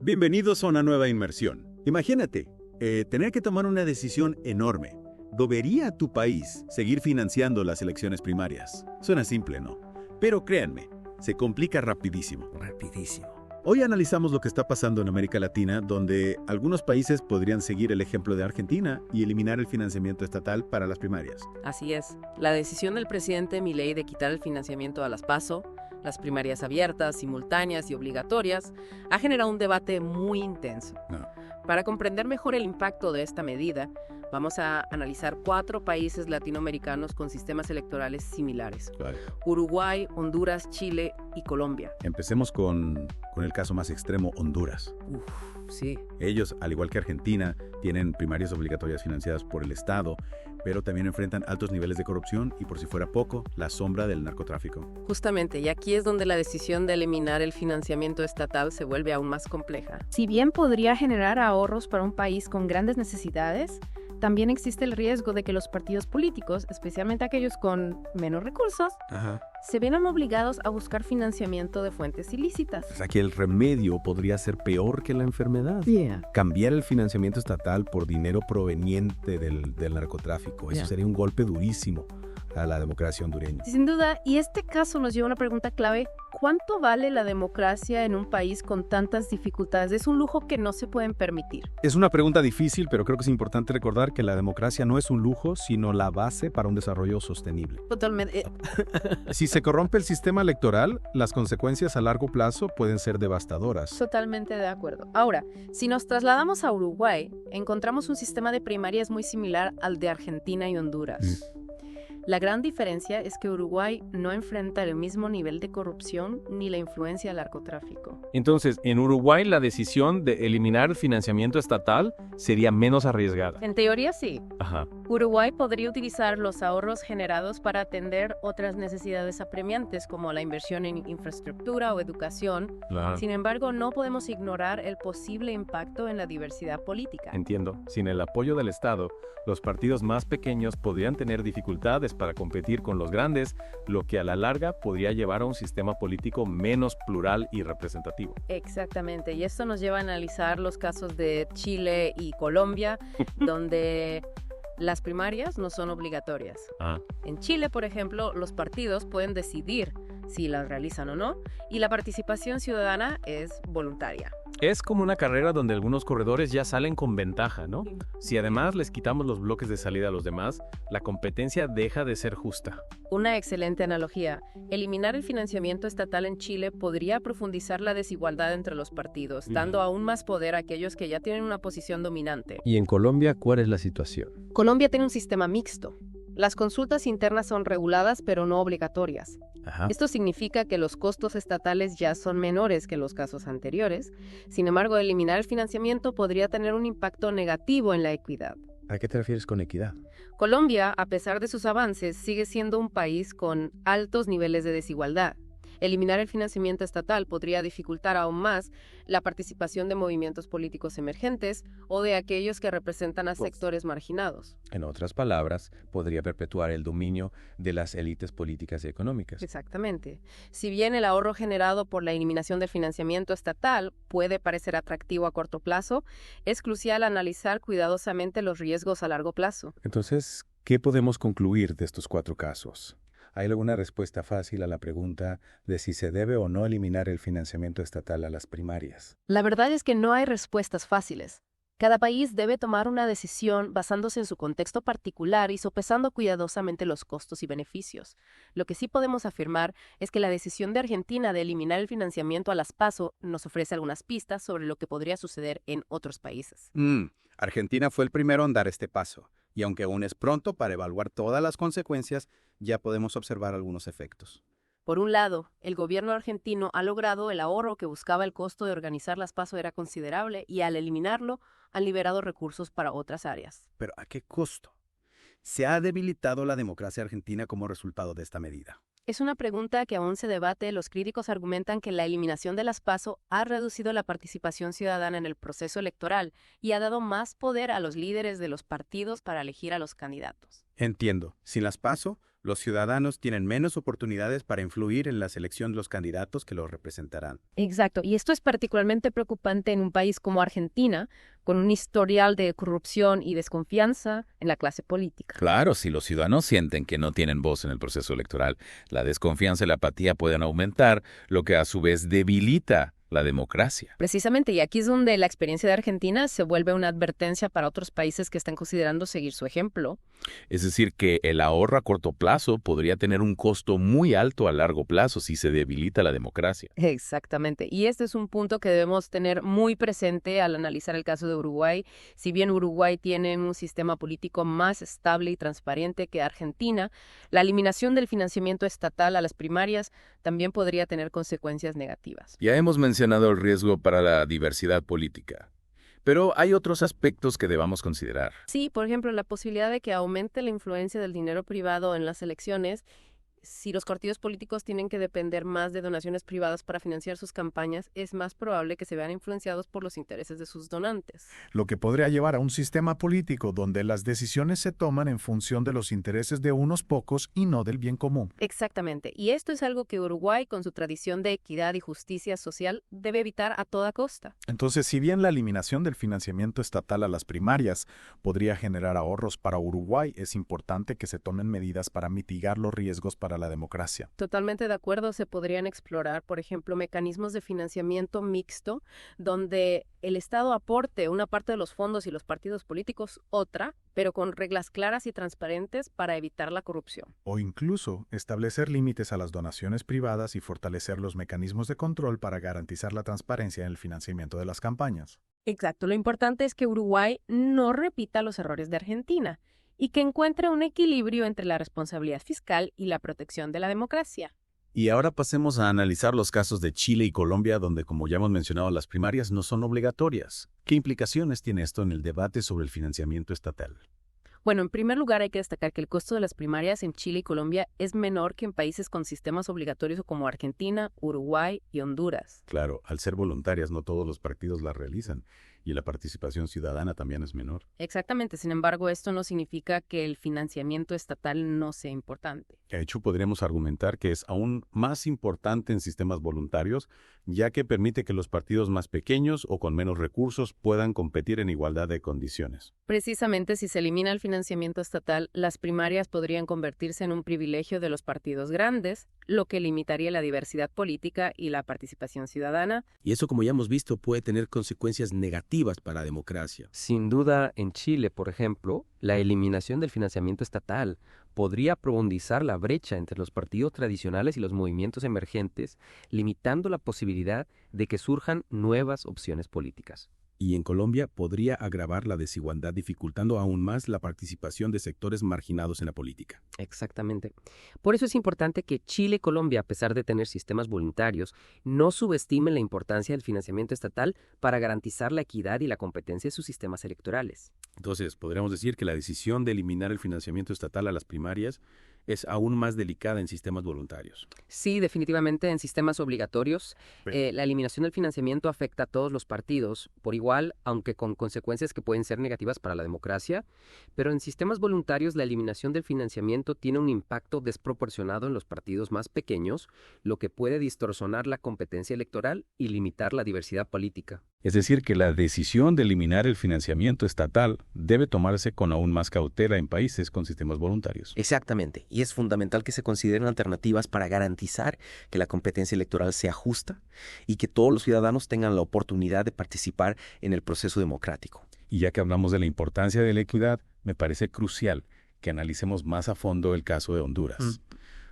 Bienvenidos a una nueva inmersión. Imagínate, tener que tomar una decisión enorme. ¿Debería tu país seguir financiando las elecciones primarias? Suena simple, ¿no? Pero créanme, se complica rapidísimo. Rapidísimo. Hoy analizamos lo que está pasando en América Latina, donde algunos países podrían seguir el ejemplo de Argentina y eliminar el financiamiento estatal para las primarias. Así es. La decisión del presidente Milei de quitar el financiamiento a las PASO, las primarias abiertas, simultáneas y obligatorias, ha generado un debate muy intenso. No. Para comprender mejor el impacto de esta medida, vamos a analizar 4 países latinoamericanos con sistemas electorales similares: Vale. Uruguay, Honduras, Chile y Colombia. Empecemos con el caso más extremo, Honduras. Sí. Ellos, al igual que Argentina, tienen primarias obligatorias financiadas por el Estado, pero también enfrentan altos niveles de corrupción y, por si fuera poco, la sombra del narcotráfico. Justamente, y aquí es donde la decisión de eliminar el financiamiento estatal se vuelve aún más compleja. Si bien podría generar ahorros para un país con grandes necesidades, también existe el riesgo de que los partidos políticos, especialmente aquellos con menos recursos, se vean obligados a buscar financiamiento de fuentes ilícitas. O sea que el remedio podría ser peor que la enfermedad. Cambiar el financiamiento estatal por dinero proveniente del narcotráfico. Eso sería un golpe durísimo a la democracia hondureña. Sin duda, y este caso nos lleva a una pregunta clave: ¿cuánto vale la democracia en un país con tantas dificultades? Es un lujo que no se pueden permitir. Es una pregunta difícil, pero creo que es importante recordar que la democracia no es un lujo, sino la base para un desarrollo sostenible. Totalmente. Si se corrompe el sistema electoral, las consecuencias a largo plazo pueden ser devastadoras. Totalmente de acuerdo. Ahora, si nos trasladamos a Uruguay, encontramos un sistema de primarias muy similar al de Argentina y Honduras. La gran diferencia es que Uruguay no enfrenta el mismo nivel de corrupción ni la influencia del narcotráfico. Entonces, en Uruguay la decisión de eliminar el financiamiento estatal sería menos arriesgada. En teoría sí. Ajá. Uruguay podría utilizar los ahorros generados para atender otras necesidades apremiantes como la inversión en infraestructura o educación. Claro. Sin embargo, no podemos ignorar el posible impacto en la diversidad política. Entiendo. Sin el apoyo del Estado, los partidos más pequeños podrían tener dificultades para competir con los grandes, lo que a la larga podría llevar a un sistema político menos plural y representativo. Exactamente, y esto nos lleva a analizar los casos de Chile y Colombia, donde las primarias no son obligatorias. En Chile, por ejemplo, los partidos pueden decidir si las realizan o no, y la participación ciudadana es voluntaria. Es como una carrera donde algunos corredores ya salen con ventaja, ¿no? Si además les quitamos los bloques de salida a los demás, la competencia deja de ser justa. Una excelente analogía. Eliminar el financiamiento estatal en Chile podría profundizar la desigualdad entre los partidos, dando aún más poder a aquellos que ya tienen una posición dominante. ¿Y en Colombia cuál es la situación? Colombia tiene un sistema mixto. Las consultas internas son reguladas, pero no obligatorias. Esto significa que los costos estatales ya son menores que los casos anteriores. Sin embargo, eliminar el financiamiento podría tener un impacto negativo en la equidad. ¿A qué te refieres con equidad? Colombia, a pesar de sus avances, sigue siendo un país con altos niveles de desigualdad. Eliminar el financiamiento estatal podría dificultar aún más la participación de movimientos políticos emergentes o de aquellos que representan a sectores marginados. En otras palabras, podría perpetuar el dominio de las élites políticas y económicas. Exactamente. Si bien el ahorro generado por la eliminación del financiamiento estatal puede parecer atractivo a corto plazo, es crucial analizar cuidadosamente los riesgos a largo plazo. Entonces, ¿qué podemos concluir de estos 4 casos? ¿Hay alguna respuesta fácil a la pregunta de si se debe o no eliminar el financiamiento estatal a las primarias? La verdad es que no hay respuestas fáciles. Cada país debe tomar una decisión basándose en su contexto particular y sopesando cuidadosamente los costos y beneficios. Lo que sí podemos afirmar es que la decisión de Argentina de eliminar el financiamiento a las PASO nos ofrece algunas pistas sobre lo que podría suceder en otros países. Argentina fue el primero en dar este paso, y aunque aún es pronto para evaluar todas las consecuencias, ya podemos observar algunos efectos. Por un lado, el gobierno argentino ha logrado el ahorro que buscaba. El costo de organizar las PASO era considerable y al eliminarlo han liberado recursos para otras áreas. ¿Pero a qué costo? ¿Se ha debilitado la democracia argentina como resultado de esta medida? Es una pregunta que aún se debate. Los críticos argumentan que la eliminación de las PASO ha reducido la participación ciudadana en el proceso electoral y ha dado más poder a los líderes de los partidos para elegir a los candidatos. Entiendo. Sin las PASO, Los ciudadanos tienen menos oportunidades para influir en la selección de los candidatos que los representarán. Exacto, y esto es particularmente preocupante en un país como Argentina, con un historial de corrupción y desconfianza en la clase política. Claro, si los ciudadanos sienten que no tienen voz en el proceso electoral, la desconfianza y la apatía pueden aumentar, lo que a su vez debilita la democracia. Precisamente, y aquí es donde la experiencia de Argentina se vuelve una advertencia para otros países que están considerando seguir su ejemplo. Es decir, que el ahorro a corto plazo podría tener un costo muy alto a largo plazo si se debilita la democracia. Exactamente, y este es un punto que debemos tener muy presente al analizar el caso de Uruguay. Si bien Uruguay tiene un sistema político más estable y transparente que Argentina, la eliminación del financiamiento estatal a las primarias también podría tener consecuencias negativas. Ya hemos mencionado el riesgo para la diversidad política, pero hay otros aspectos que debamos considerar. Sí, por ejemplo, la posibilidad de que aumente la influencia del dinero privado en las elecciones. Si los partidos políticos tienen que depender más de donaciones privadas para financiar sus campañas, es más probable que se vean influenciados por los intereses de sus donantes. Lo que podría llevar a un sistema político donde las decisiones se toman en función de los intereses de unos pocos y no del bien común. Exactamente, y esto es algo que Uruguay, con su tradición de equidad y justicia social, debe evitar a toda costa. Entonces, si bien la eliminación del financiamiento estatal a las primarias podría generar ahorros para Uruguay, es importante que se tomen medidas para mitigar los riesgos para la democracia. Totalmente de acuerdo, se podrían explorar, por ejemplo, mecanismos de financiamiento mixto, donde el Estado aporte una parte de los fondos y los partidos políticos otra, pero con reglas claras y transparentes para evitar la corrupción. O incluso establecer límites a las donaciones privadas y fortalecer los mecanismos de control para garantizar la transparencia en el financiamiento de las campañas. Exacto, lo importante es que Uruguay no repita los errores de Argentina y que encuentre un equilibrio entre la responsabilidad fiscal y la protección de la democracia. Y ahora pasemos a analizar los casos de Chile y Colombia, donde, como ya hemos mencionado, las primarias no son obligatorias. ¿Qué implicaciones tiene esto en el debate sobre el financiamiento estatal? Bueno, en primer lugar hay que destacar que el costo de las primarias en Chile y Colombia es menor que en países con sistemas obligatorios como Argentina, Uruguay y Honduras. Claro, al ser voluntarias no todos los partidos las realizan y la participación ciudadana también es menor. Exactamente, sin embargo, esto no significa que el financiamiento estatal no sea importante. De hecho, podríamos argumentar que es aún más importante en sistemas voluntarios, ya que permite que los partidos más pequeños o con menos recursos puedan competir en igualdad de condiciones. Precisamente, si se elimina el financiamiento estatal, las primarias podrían convertirse en un privilegio de los partidos grandes, lo que limitaría la diversidad política y la participación ciudadana. Y eso, como ya hemos visto, puede tener consecuencias negativas para la democracia. Sin duda, en Chile, por ejemplo, la eliminación del financiamiento estatal podría profundizar la brecha entre los partidos tradicionales y los movimientos emergentes, limitando la posibilidad de que surjan nuevas opciones políticas. Y en Colombia podría agravar la desigualdad, dificultando aún más la participación de sectores marginados en la política. Exactamente. Por eso es importante que Chile y Colombia, a pesar de tener sistemas voluntarios, no subestimen la importancia del financiamiento estatal para garantizar la equidad y la competencia de sus sistemas electorales. Entonces, podríamos decir que la decisión de eliminar el financiamiento estatal a las primarias es aún más delicada en sistemas voluntarios. Sí, definitivamente en sistemas obligatorios. La eliminación del financiamiento afecta a todos los partidos por igual, aunque con consecuencias que pueden ser negativas para la democracia. Pero en sistemas voluntarios la eliminación del financiamiento tiene un impacto desproporcionado en los partidos más pequeños, lo que puede distorsionar la competencia electoral y limitar la diversidad política. Es decir, que la decisión de eliminar el financiamiento estatal debe tomarse con aún más cautela en países con sistemas voluntarios. Exactamente, y es fundamental que se consideren alternativas para garantizar que la competencia electoral sea justa y que todos los ciudadanos tengan la oportunidad de participar en el proceso democrático. Y ya que hablamos de la importancia de la equidad, me parece crucial que analicemos más a fondo el caso de Honduras.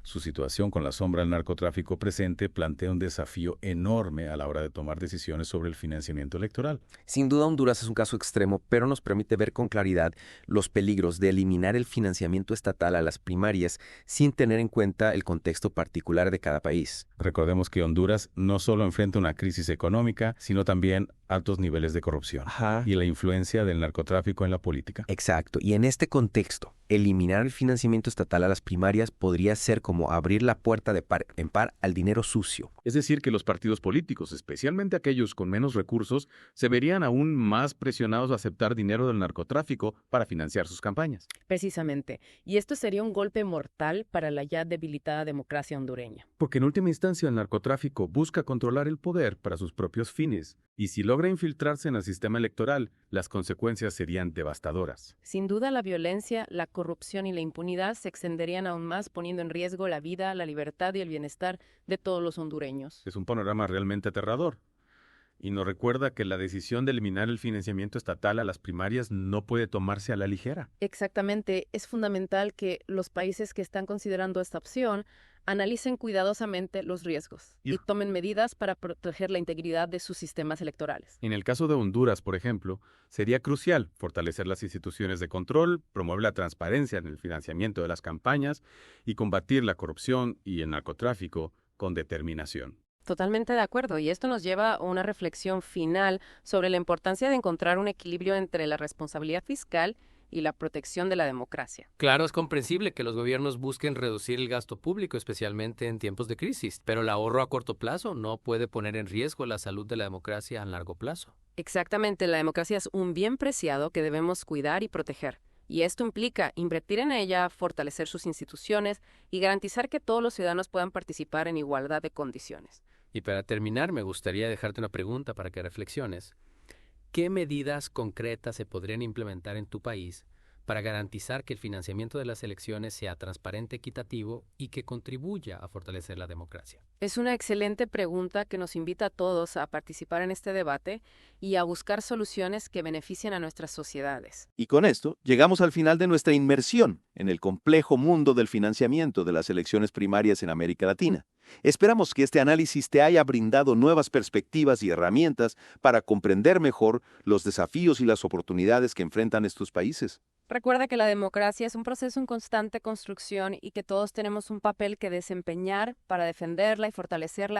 Su situación con la sombra del narcotráfico presente plantea un desafío enorme a la hora de tomar decisiones sobre el financiamiento electoral. Sin duda, Honduras es un caso extremo, pero nos permite ver con claridad los peligros de eliminar el financiamiento estatal a las primarias sin tener en cuenta el contexto particular de cada país. Recordemos que Honduras no solo enfrenta una crisis económica, sino también altos niveles de corrupción y la influencia del narcotráfico en la política. Exacto, y en este contexto, eliminar el financiamiento estatal a las primarias podría ser como abrir la puerta de par en par al dinero sucio. Es decir, que los partidos políticos, especialmente aquellos con menos recursos, se verían aún más presionados a aceptar dinero del narcotráfico para financiar sus campañas. Precisamente. Y esto sería un golpe mortal para la ya debilitada democracia hondureña. Porque en última instancia el narcotráfico busca controlar el poder para sus propios fines, y si logra infiltrarse en el sistema electoral, las consecuencias serían devastadoras. Sin duda, la violencia, la corrupción y la impunidad se extenderían aún más, poniendo en riesgo la vida, la libertad y el bienestar de todos los hondureños. Es un panorama realmente aterrador. Y nos recuerda que la decisión de eliminar el financiamiento estatal a las primarias no puede tomarse a la ligera. Exactamente. Es fundamental que los países que están considerando esta opción analicen cuidadosamente los riesgos y tomen medidas para proteger la integridad de sus sistemas electorales. En el caso de Honduras, por ejemplo, sería crucial fortalecer las instituciones de control, promover la transparencia en el financiamiento de las campañas y combatir la corrupción y el narcotráfico con determinación. Totalmente de acuerdo, y esto nos lleva a una reflexión final sobre la importancia de encontrar un equilibrio entre la responsabilidad fiscal y la protección de la democracia. Claro, es comprensible que los gobiernos busquen reducir el gasto público, especialmente en tiempos de crisis, pero el ahorro a corto plazo no puede poner en riesgo la salud de la democracia a largo plazo. Exactamente, la democracia es un bien preciado que debemos cuidar y proteger. Y esto implica invertir en ella, fortalecer sus instituciones y garantizar que todos los ciudadanos puedan participar en igualdad de condiciones. Y para terminar, me gustaría dejarte una pregunta para que reflexiones. ¿Qué medidas concretas se podrían implementar en tu país para garantizar que el financiamiento de las elecciones sea transparente, equitativo y que contribuya a fortalecer la democracia? Es una excelente pregunta que nos invita a todos a participar en este debate y a buscar soluciones que beneficien a nuestras sociedades. Y con esto llegamos al final de nuestra inmersión en el complejo mundo del financiamiento de las elecciones primarias en América Latina. Esperamos que este análisis te haya brindado nuevas perspectivas y herramientas para comprender mejor los desafíos y las oportunidades que enfrentan estos países. Recuerda que la democracia es un proceso en constante construcción y que todos tenemos un papel que desempeñar para defenderla y fortalecerla